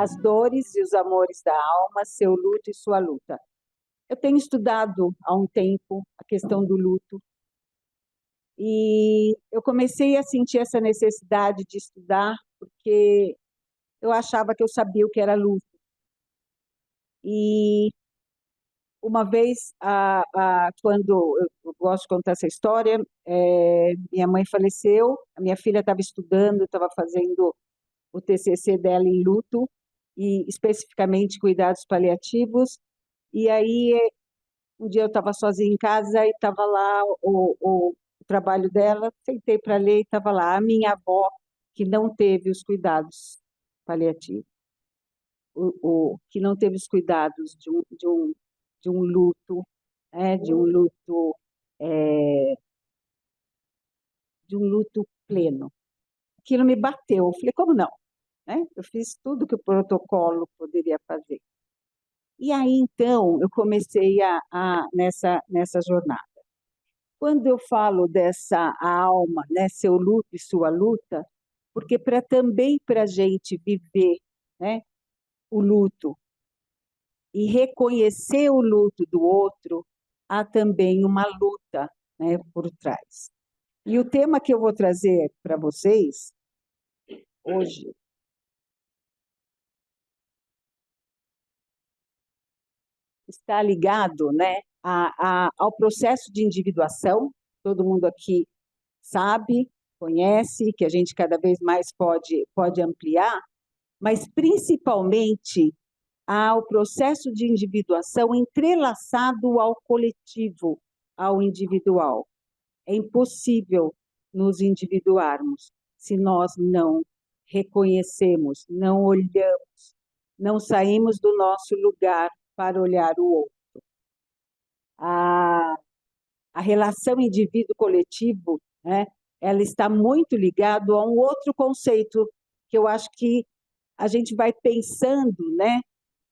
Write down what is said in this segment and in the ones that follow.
As dores e os amores da alma, seu luto e sua luta. Eu tenho estudado há um tempo a questão do luto e eu comecei a sentir essa necessidade de estudar porque eu achava que eu sabia o que era luto. E uma vez, quando eu gosto de contar essa história, minha mãe faleceu, a minha filha estava estudando, estava fazendo o TCC dela em luto, e especificamente cuidados paliativos, e aí um dia eu estava sozinha em casa e estava lá o trabalho dela, sentei para ler e estava lá a minha avó, que não teve os cuidados paliativos, que não teve os cuidados de um luto, de um luto, é, de um luto pleno. Aquilo me bateu, eu falei, como não? Né? Eu fiz tudo que o protocolo poderia fazer. E aí, então, eu comecei nessa jornada. Quando eu falo dessa alma, né, seu luto e sua luta, porque também para a gente viver, né, o luto e reconhecer o luto do outro, há também uma luta, né, por trás. E o tema que eu vou trazer para vocês hoje está ligado, né, ao processo de individuação. Todo mundo aqui sabe, conhece, que a gente cada vez mais pode ampliar, mas principalmente ao processo de individuação entrelaçado ao coletivo, ao individual. É impossível nos individuarmos se nós não reconhecemos, não olhamos, não saímos do nosso lugar para olhar o outro. A relação indivíduo-coletivo, né, ela está muito ligada a um outro conceito que eu acho que a gente vai pensando, né,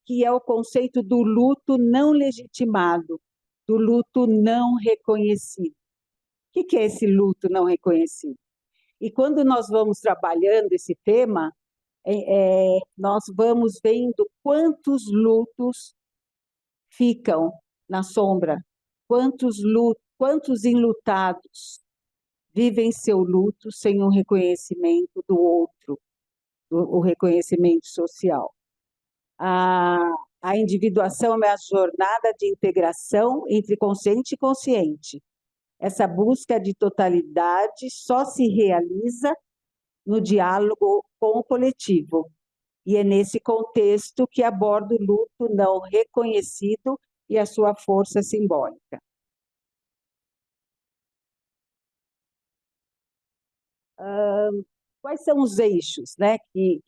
que é o conceito do luto não legitimado, do luto não reconhecido. O que é esse luto não reconhecido? E quando nós vamos trabalhando esse tema, nós vamos vendo quantos lutos ficam na sombra, quantos enlutados vivem seu luto sem um reconhecimento do outro, o reconhecimento social. A individuação é a jornada de integração entre consciente e consciente. Essa busca de totalidade só se realiza no diálogo com o coletivo. E é nesse contexto que abordo o luto não reconhecido e a sua força simbólica. Quais são os eixos, né, que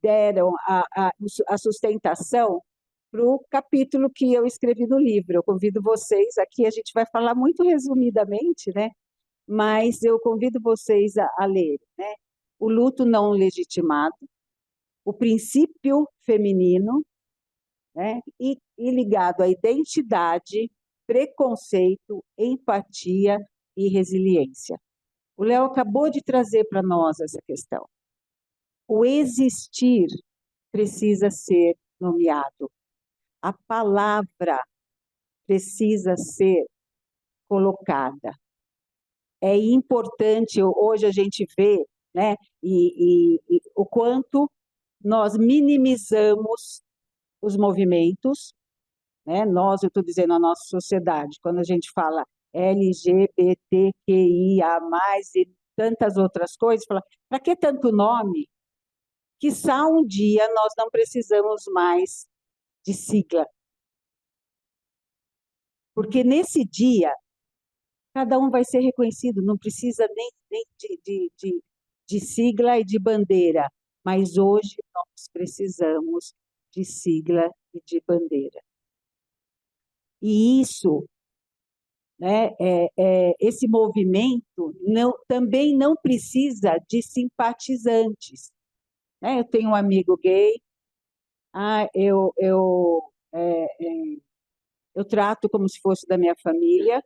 deram a sustentação para o capítulo que eu escrevi no livro? Eu convido vocês, aqui a gente vai falar muito resumidamente, né, mas eu convido vocês a ler, né, o luto não legitimado, o princípio feminino, né, e ligado à identidade, preconceito, empatia e resiliência. O Léo acabou de trazer para nós essa questão. O existir precisa ser nomeado. A palavra precisa ser colocada. É importante, hoje a gente vê, né, e o quanto nós minimizamos os movimentos, né? Nós, eu estou dizendo a nossa sociedade, quando a gente fala LGBTQIA+, e tantas outras coisas, fala, para que tanto nome? Quiçá um dia nós não precisamos mais de sigla. Porque nesse dia, cada um vai ser reconhecido, não precisa nem de sigla e de bandeira, mas hoje nós precisamos de sigla e de bandeira. E isso, né, esse movimento também não precisa de simpatizantes. Né? Eu tenho um amigo gay, eu trato como se fosse da minha família.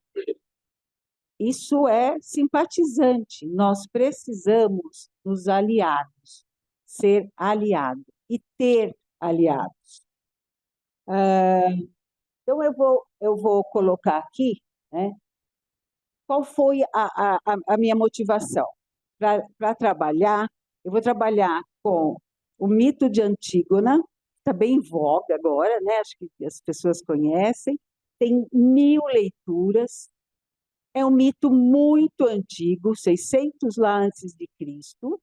Isso é simpatizante. Nós precisamos nos aliarmos, ser aliado. e ter aliados. Então, eu vou colocar aqui, né, qual foi a minha motivação para trabalhar. Eu vou trabalhar com o mito de Antígona, está bem em voga agora, né? Acho que as pessoas conhecem, tem 1000 leituras, é um mito muito antigo, 600 lá antes de Cristo,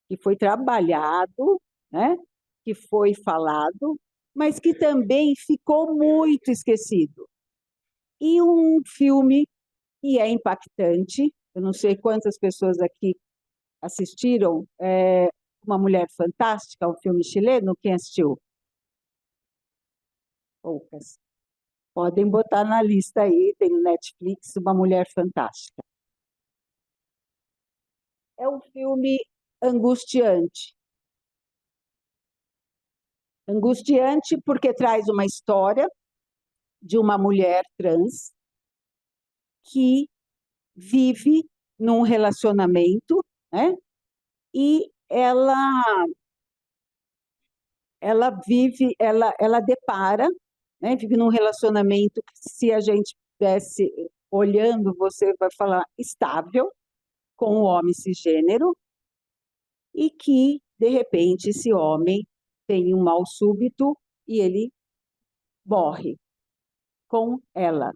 que foi trabalhado, né? Que foi falado, mas que também ficou muito esquecido. E um filme que é impactante, eu não sei quantas pessoas aqui assistiram, Uma Mulher Fantástica, um filme chileno, quem assistiu? Poucas. Podem botar na lista aí, tem no Netflix, Uma Mulher Fantástica. É um filme angustiante. Angustiante porque traz uma história de uma mulher trans que vive num relacionamento, né? E ela depara, né? Vive num relacionamento que, se a gente estivesse olhando, você vai falar estável, com um homem cisgênero, e que, de repente, esse homem tem um mal súbito e ele morre com ela.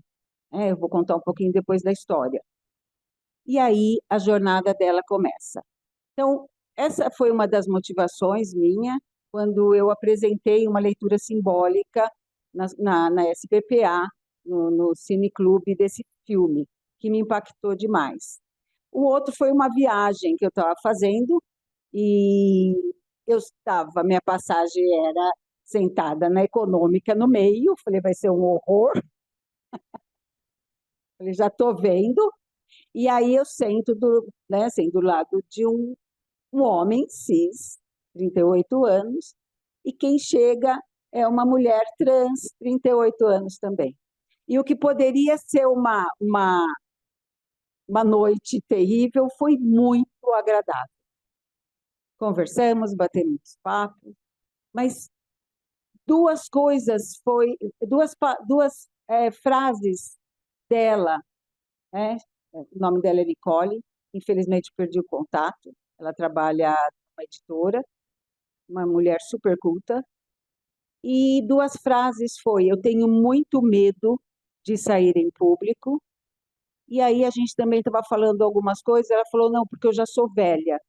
Eu vou contar um pouquinho depois da história. E aí a jornada dela começa. Então, essa foi uma das motivações minha quando eu apresentei uma leitura simbólica na SPPA, no cineclube desse filme, que me impactou demais. O outro foi uma viagem que eu estava fazendo e minha passagem era sentada na econômica no meio, falei, vai ser um horror, falei, já estou vendo, e aí eu sento do lado de um homem cis, 38 anos, e quem chega é uma mulher trans, 38 anos também. E o que poderia ser uma noite terrível foi muito agradável. Conversamos, batemos papo, mas duas frases dela, né? O nome dela é Nicole, infelizmente perdi o contato, ela trabalha numa editora, uma mulher super culta, e duas frases eu tenho muito medo de sair em público, e aí a gente também estava falando algumas coisas, ela falou, não, porque eu já sou velha.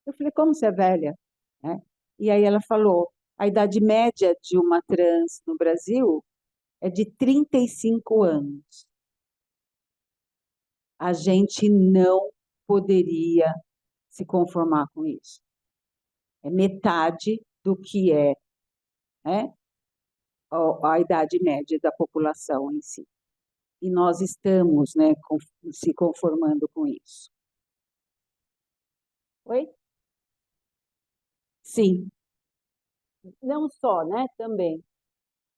Eu falei, como você é velha? Né? E aí ela falou, a idade média de uma trans no Brasil é de 35 anos. A gente não poderia se conformar com isso. É metade do que né, a idade média da população em si. E nós estamos, né, se conformando com isso. Oi? Sim, não só, né, também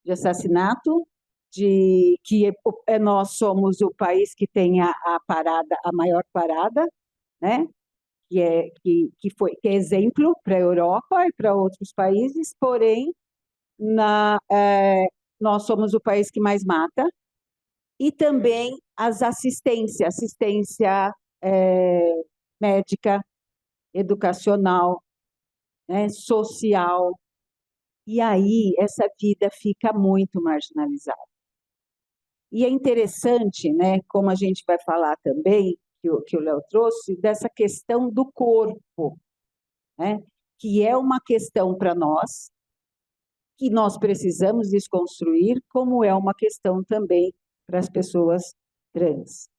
de assassinato, de que nós somos o país que tem a maior parada, né? Que é exemplo para a Europa e para outros países, porém nós somos o país que mais mata, e também assistência médica, educacional, né, social, e aí essa vida fica muito marginalizada. E é interessante, né, como a gente vai falar também, que o Léo trouxe, dessa questão do corpo, né, que é uma questão para nós, que nós precisamos desconstruir, como é uma questão também para as pessoas trans.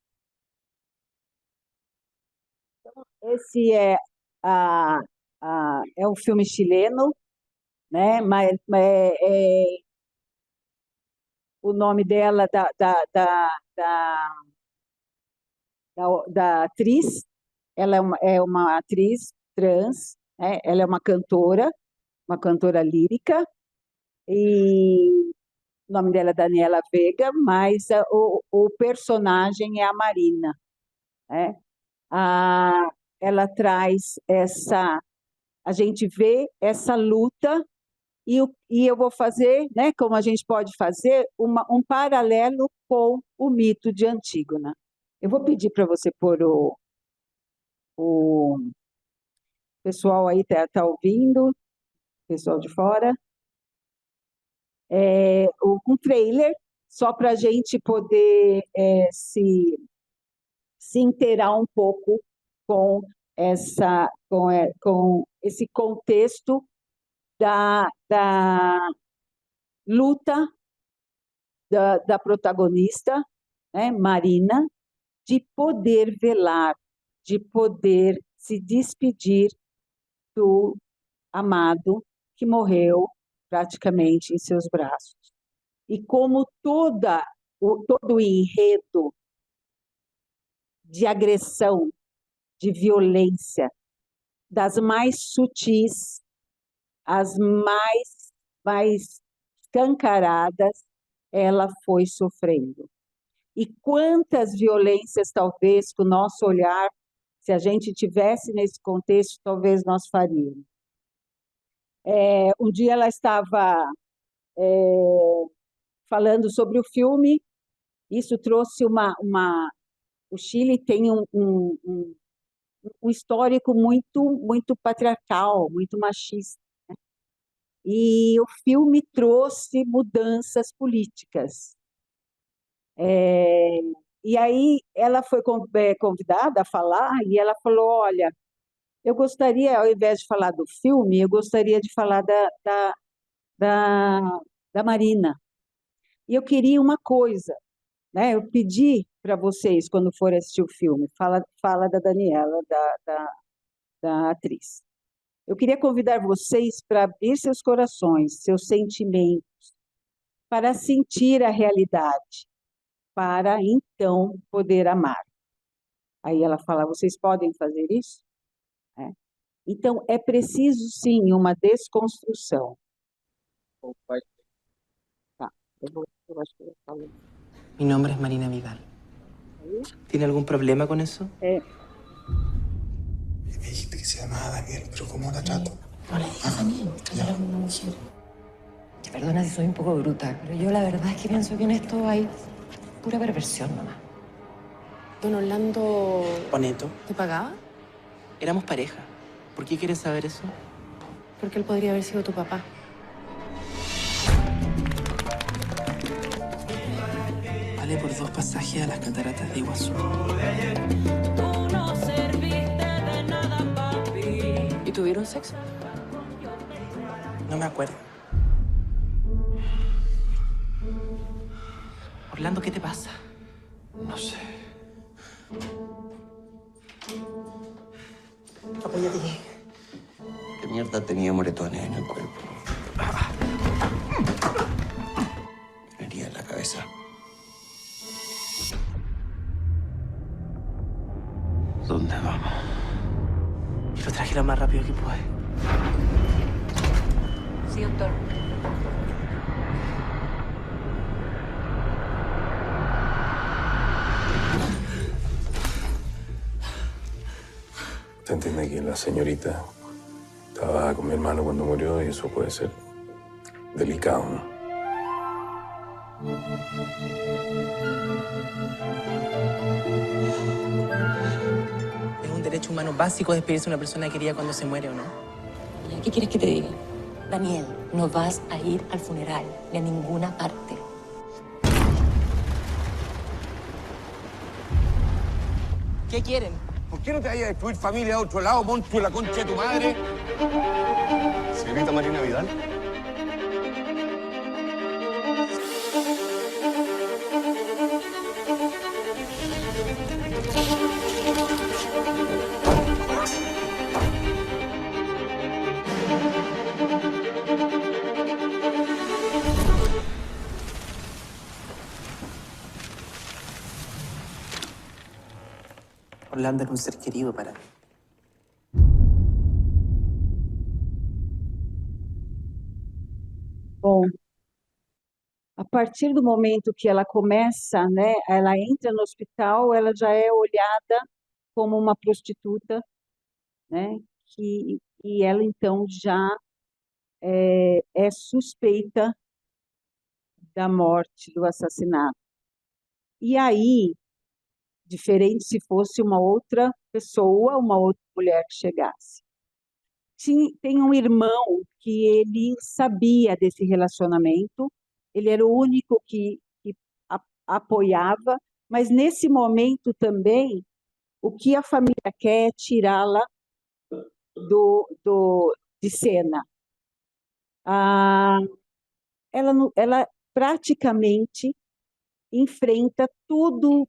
Esse é um filme chileno, né, mas o nome dela, da atriz, ela é uma atriz trans, né? Ela é uma cantora lírica, e o nome dela é Daniela Veiga, mas o personagem é a Marina, né? Ela traz a gente vê essa luta E eu vou fazer, né, como a gente pode fazer, um paralelo com o mito de Antígona. Eu vou pedir para você pôr o pessoal aí tá ouvindo, pessoal de fora, um trailer, só para a gente poder se inteirar um pouco com com esse contexto da luta da protagonista, né, Marina, de poder velar, de poder se despedir do amado que morreu praticamente em seus braços. E como todo o enredo de agressão, de violência, das mais sutis, as mais escancaradas, ela foi sofrendo. E quantas violências, talvez, com o nosso olhar, se a gente tivesse nesse contexto, talvez nós faríamos. Um dia ela estava falando sobre o filme, isso trouxe o Chile tem um histórico muito patriarcal, muito machista. E o filme trouxe mudanças políticas. E aí ela foi convidada a falar e ela falou, olha, eu gostaria, ao invés de falar do filme, eu gostaria de falar da, da Marina. E eu queria uma coisa, né? Eu pedi para vocês, quando for assistir o filme, fala da Daniela, da atriz. Eu queria convidar vocês para abrir seus corações, seus sentimentos, para sentir a realidade, para então poder amar. Aí ela fala, vocês podem fazer isso? Então, é preciso, sim, uma desconstrução. Tá, eu acho que eu falo. Mi nombre es Marina Vidal. ¿Tiene algún problema con eso? Me dijiste que se llamaba Daniel, pero ¿cómo la trato? No le digas Daniel, trátala como una mujer. Te perdona si soy un poco bruta, pero yo la verdad es que pienso que en esto hay pura perversión nomás. ¿Don Orlando Oneto, te pagaba? éramos pareja. ¿Por qué quieres saber eso? Porque él podría haber sido tu papá. Vale por 2 pasajes a las cataratas de Iguazú. ¿Y tuvieron sexo? No me acuerdo. Orlando, ¿qué te pasa? No sé. Apóyate. ¿Qué mierda tenía moretones en el cuerpo? Herida en la cabeza. ¿Dónde vamos? Y lo traje lo más rápido que pude. Sí, doctor. ¿Te entiende que la señorita estaba con mi hermano cuando murió y eso puede ser delicado, ¿no? Es un derecho humano básico despedirse de una persona querida cuando se muere o no. ¿Qué quieres que te diga? Daniel, no vas a ir al funeral ni a ninguna parte. ¿Qué quieren? ¿Por qué no te vayas a destruir familia a otro lado, monstruo de la concha de tu madre? ¿Señorita Marina Vidal? Orlando era un ser querido para mí. Bom, a partir do momento que ela começa, né, ela entra no hospital, ela já é olhada como uma prostituta, né, e ela então já é suspeita da morte, do assassinato. E aí, diferente se fosse uma outra pessoa, uma outra mulher que chegasse. Tem um irmão que ele sabia desse relacionamento, ele era o único que apoiava, mas nesse momento também, o que a família quer é tirá-la de cena. Ela praticamente enfrenta tudo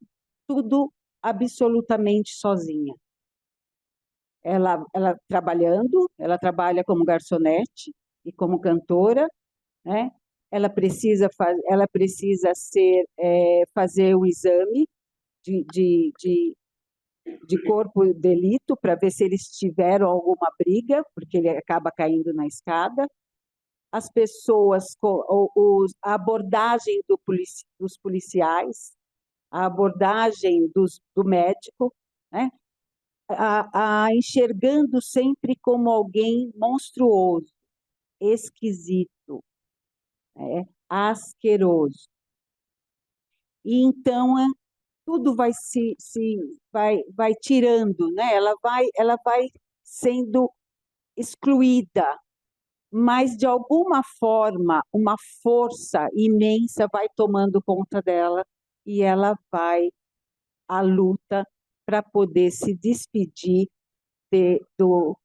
absolutamente sozinha. Ela trabalhando, ela trabalha como garçonete e como cantora, né? Ela precisa fazer o exame de corpo de delito para ver se eles tiveram alguma briga, porque ele acaba caindo na escada. As pessoas, a abordagem dos policiais, a abordagem do médico, né? Enxergando sempre como alguém monstruoso, esquisito, asqueroso. E então tudo vai vai tirando, né? Ela vai sendo excluída, mas de alguma forma uma força imensa vai tomando conta dela e ela vai à luta para poder se despedir do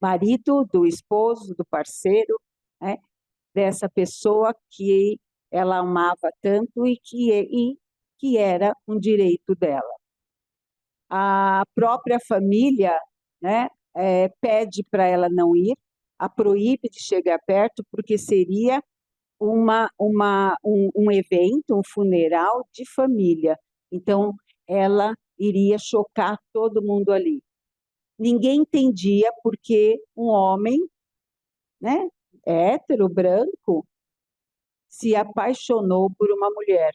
marido, do esposo, do parceiro, né? Dessa pessoa que ela amava tanto e que era um direito dela. A própria família, né, pede para ela não ir, a proíbe de chegar perto, porque seria um evento, um funeral de família. Então, ela iria chocar todo mundo ali. Ninguém entendia porque um homem, né, hétero, branco, se apaixonou por uma mulher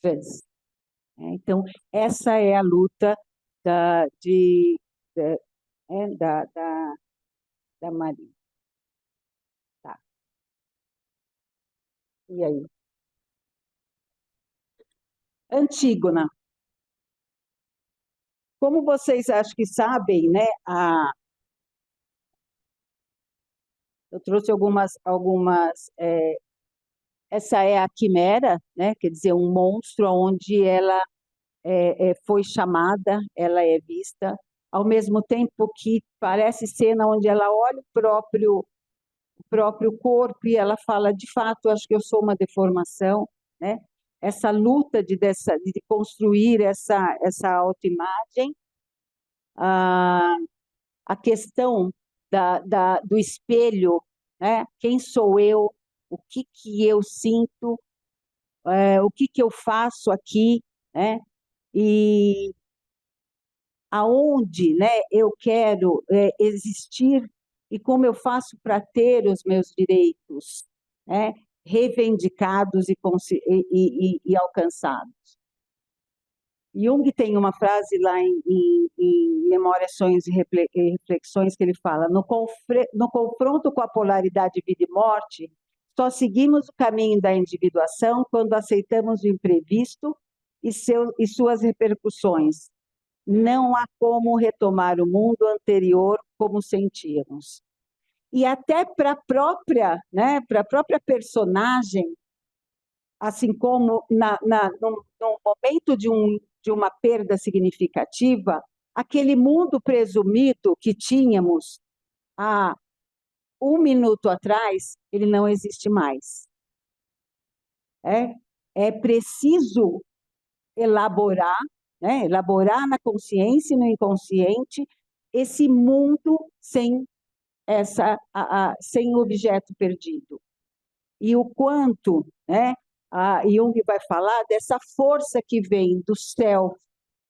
trans. Então, essa é a luta da, de, da, é, da Maria. Tá. E aí? Antígona. Como vocês acho que sabem, né, eu trouxe essa é a quimera, né, quer dizer, um monstro onde ela foi chamada, ela é vista, ao mesmo tempo que parece cena onde ela olha o próprio corpo e ela fala, de fato, acho que eu sou uma deformação, né? Essa luta de construir essa autoimagem, a questão do espelho, né? Quem sou eu? O que eu sinto? O que eu faço aqui, né? E aonde, né, eu quero existir e como eu faço para ter os meus direitos, né, reivindicados e alcançados. Jung tem uma frase lá em Memórias, Sonhos e Reflexões que ele fala, no confronto com a polaridade vida e morte, só seguimos o caminho da individuação quando aceitamos o imprevisto e suas repercussões. Não há como retomar o mundo anterior como sentíamos. E até para né, para a própria personagem, assim como num momento de uma perda significativa, aquele mundo presumido que tínhamos há um minuto atrás, ele não existe mais. É preciso elaborar, né, elaborar na consciência e no inconsciente esse mundo sem sem objeto perdido. E o quanto, né, a Jung vai falar dessa força que vem do céu,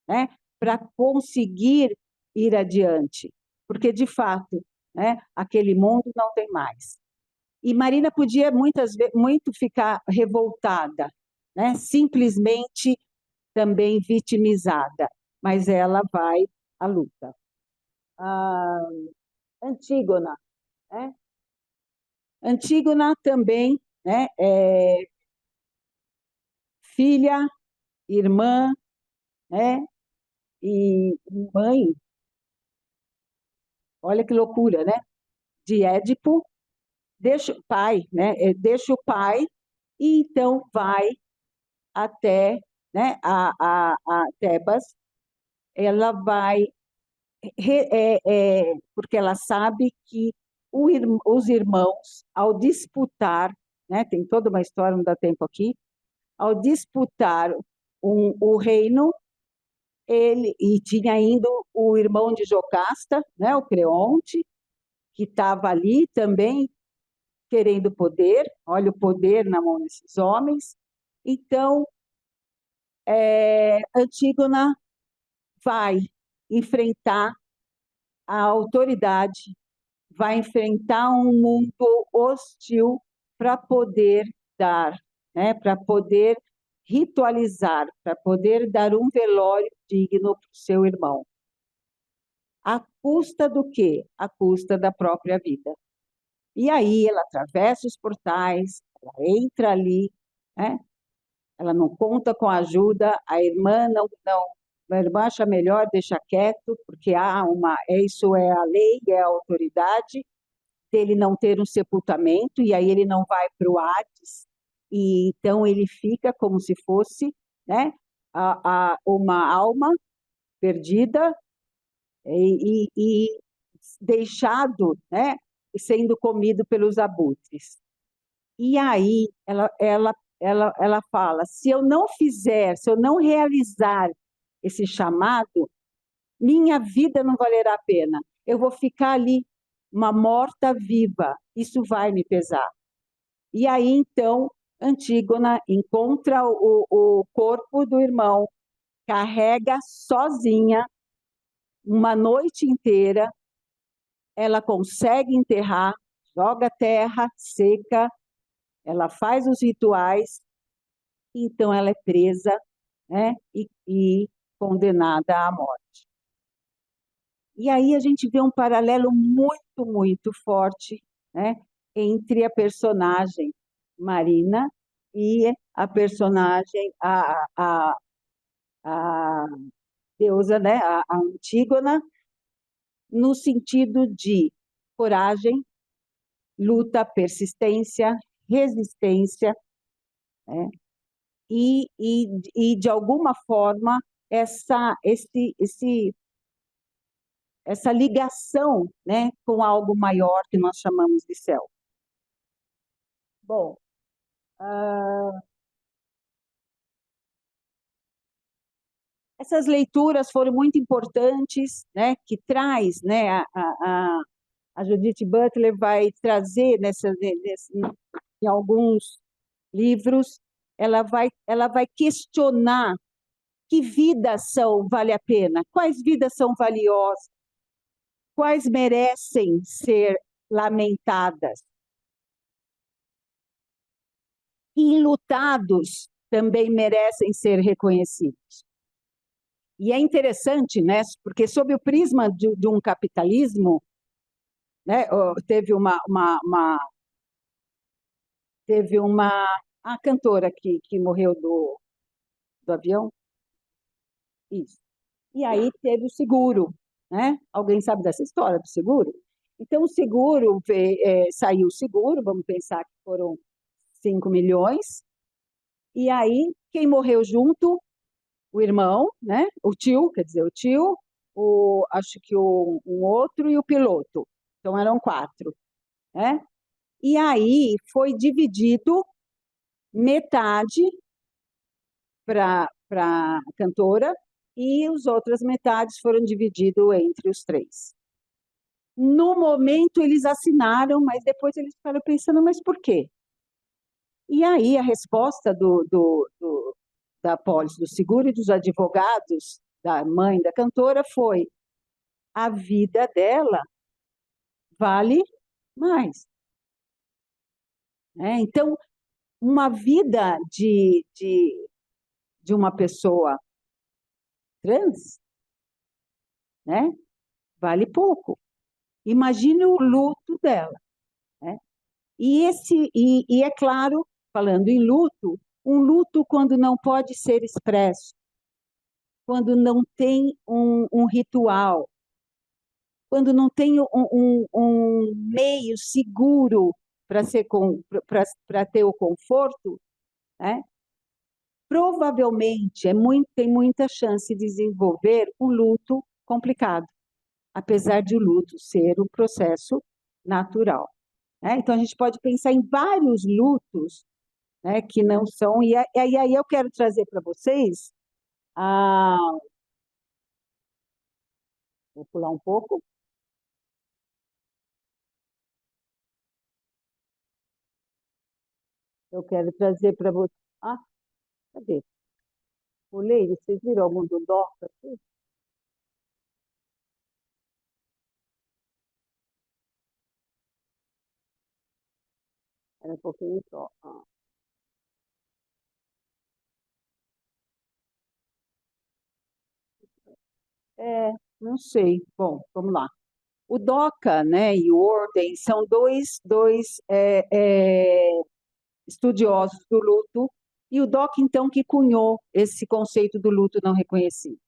né, para conseguir ir adiante, porque de fato, né, aquele mundo não tem mais. E Marina podia muitas vezes muito ficar revoltada, né, simplesmente também vitimizada, mas ela vai à luta. Antígona, né? Antígona também, né, filha, irmã, né, e mãe, olha que loucura, né? De Édipo, deixa o pai, né? Deixa o pai e então vai até, né, a Tebas. Ela vai, porque ela sabe que os irmãos, ao disputar, né, tem toda uma história, não dá tempo aqui, ao disputar o reino, e tinha ainda o irmão de Jocasta, né, o Creonte, que estava ali também querendo poder, olha o poder na mão desses homens. Então, Antígona vai enfrentar a autoridade, vai enfrentar um mundo hostil para poder dar, né, para poder ritualizar, para poder dar um velório digno para o seu irmão. À custa do quê? À custa da própria vida. E aí ela atravessa os portais, ela entra ali, né? Ela não conta com ajuda, a irmã a irmã acha melhor deixar quieto, porque isso é a lei, é a autoridade, dele não ter um sepultamento, e aí ele não vai para o Hades, e então ele fica como se fosse, né, uma alma perdida e deixado, né, sendo comido pelos abutres. E aí ela fala, se eu não fizer, se eu não realizar esse chamado, minha vida não valerá a pena. Eu vou ficar ali, uma morta-viva. Isso vai me pesar. E aí, então, Antígona encontra o corpo do irmão, carrega sozinha uma noite inteira, ela consegue enterrar, joga terra seca, ela faz os rituais, então ela é presa, né, e condenada à morte. E aí a gente vê um paralelo muito, muito forte, né, entre a personagem Marina e a personagem, a deusa, né, a Antígona, no sentido de coragem, luta, persistência, resistência, né, e de alguma forma, essa ligação, né, com algo maior que nós chamamos de céu. Bom, essas leituras foram muito importantes, né, que traz, né, a Judith Butler vai trazer em alguns livros, ela vai questionar que vidas vale a pena, quais vidas são valiosas, quais merecem ser lamentadas. Enlutados também merecem ser reconhecidos. E é interessante, né, porque sob o prisma de um capitalismo, né, teve a cantora que morreu do avião, isso. E aí teve o seguro, né? Alguém sabe dessa história do seguro? Então o seguro saiu o seguro, vamos pensar que foram 5 milhões, e aí quem morreu junto? O irmão, né? O tio, quer dizer, o tio, acho que um outro e o piloto. Então eram 4, né? E aí foi dividido metade para a cantora e as outras metades foram divididas entre os 3. No momento eles assinaram, mas depois eles ficaram pensando, mas por quê? E aí a resposta da apólice do seguro e dos advogados da mãe da cantora foi: a vida dela vale mais. Então, uma vida de uma pessoa trans, né, vale pouco. Imagine o luto dela, né? E é claro, falando em luto, um luto quando não pode ser expresso, quando não tem um ritual, quando não tem um meio seguro para ter o conforto, né? Provavelmente tem muita chance de desenvolver um luto complicado, apesar de o luto ser um processo natural, né? Então, a gente pode pensar em vários lutos, né, que não são... E aí eu quero trazer para vocês... Vou pular um pouco. Eu quero trazer para vocês... Ah, cadê? Pulei, vocês viram algum do DOCA aqui? Era um pouquinho só. Ah. Não sei. Bom, vamos lá. O DOCA, né, e o Orden são dois estudiosos do luto, e o DOCA, então, que cunhou esse conceito do luto não reconhecido.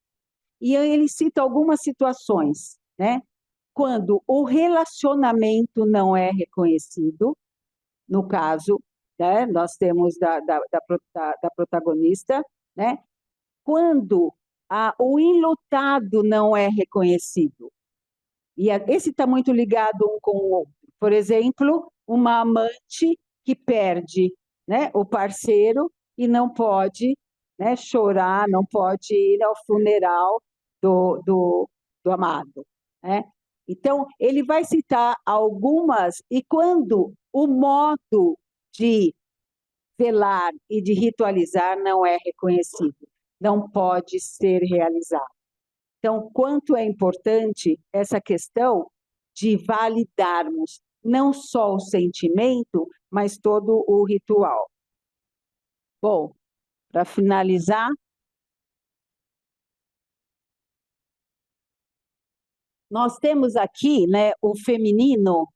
E aí ele cita algumas situações, né, quando o relacionamento não é reconhecido, no caso, né, nós temos da protagonista, né, quando o enlutado não é reconhecido. E esse está muito ligado um com o outro. Por exemplo, uma amante que perde, né, o parceiro e não pode, né, chorar, não pode ir ao funeral do amado, né? Então, ele vai citar algumas, e quando o modo de velar e de ritualizar não é reconhecido, não pode ser realizado. Então, quanto é importante essa questão de validarmos não só o sentimento, mas todo o ritual. Bom, para finalizar, nós temos aqui, né, o feminino,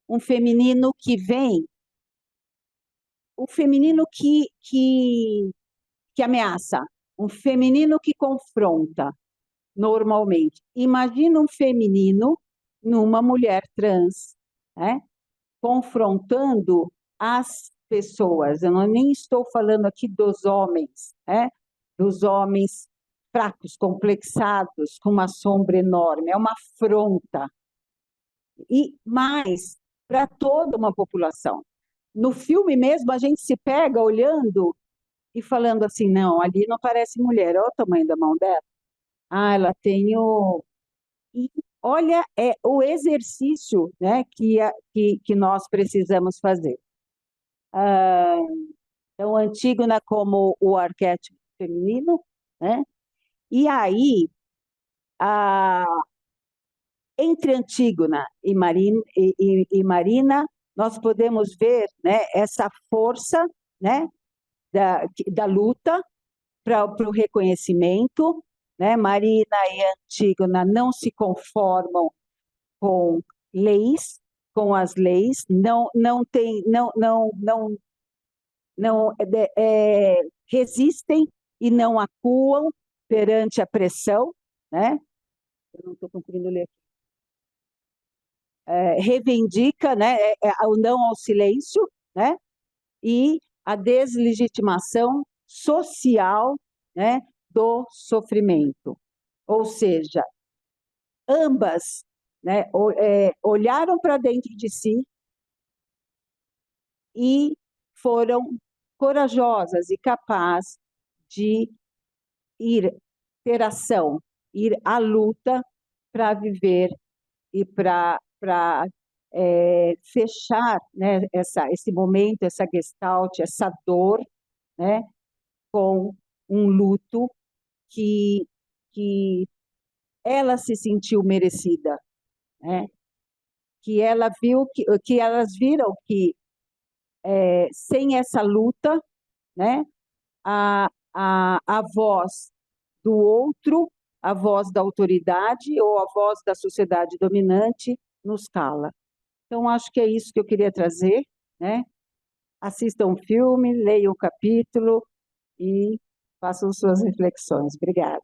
um feminino que vem, o feminino que ameaça, um feminino que confronta, normalmente. Imagina um feminino numa mulher trans, né, confrontando as pessoas. Eu nem estou falando aqui dos homens, né, dos homens fracos, complexados, com uma sombra enorme. É uma afronta. E mais, para toda uma população. No filme mesmo, a gente se pega olhando e falando assim, não, ali não parece mulher, olha o tamanho da mão dela. Ah, ela tem o... E olha, é o exercício, né, que nós precisamos fazer. Então, Antígona como o arquétipo feminino, né? E aí, entre Antígona e Marina, nós podemos ver, né, essa força, né, da luta para o reconhecimento, né? Marina e Antígona não se conformam com leis, com as leis, não resistem e não acuam perante a pressão, né? Eu não estou conseguindo ler. Reivindica, né, o não ao silêncio, né? E a deslegitimação social, né, do sofrimento. Ou seja, ambas, né, olharam para dentro de si e foram corajosas e capazes de ter ação, ir à luta para viver e para fechar, né, esse momento, essa gestalt, essa dor, né, com um luto que ela se sentiu merecida, né? Que ela viu que elas viram que sem essa luta, né, a voz do outro, a voz da autoridade ou a voz da sociedade dominante nos cala. Então, acho que é isso que eu queria trazer, né? Assistam o filme, leiam o capítulo e façam suas reflexões. Obrigada.